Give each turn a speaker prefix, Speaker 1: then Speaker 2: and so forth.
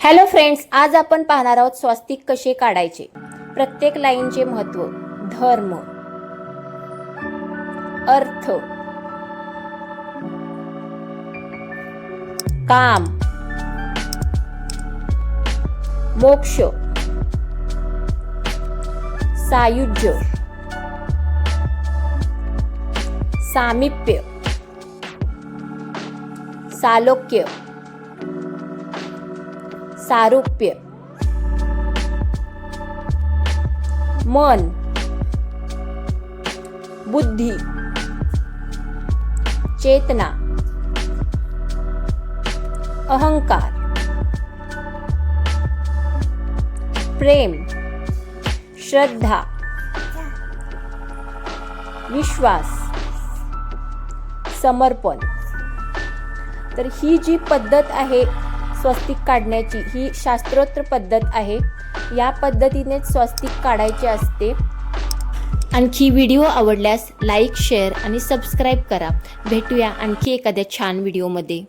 Speaker 1: Hello friends, आज आपण पाहणार आहोत स्वास्तिक कसे काढायचे, प्रत्येक लाईनचे महत्त्व, धर्म, अर्थ, काम, मोक्ष, सायुज्य, सामिप्य, सालोक्य, सारूप्य, मन, बुद्धी, चेतना, अहंकार, प्रेम, श्रद्धा, विश्वास, समर्पण। तर ही जी पद्धत आहे स्वास्तिक काढण्याची, ही शास्त्रोक्त पद्धत आहे। या पद्धतीने स्वास्तिक काढायचे असते। आणखी व्हिडिओ आवडल्यास लाईक, शेअर आणि सबस्क्राईब करा। भेटूया आणखी एखाद्या छान व्हिडिओमध्ये।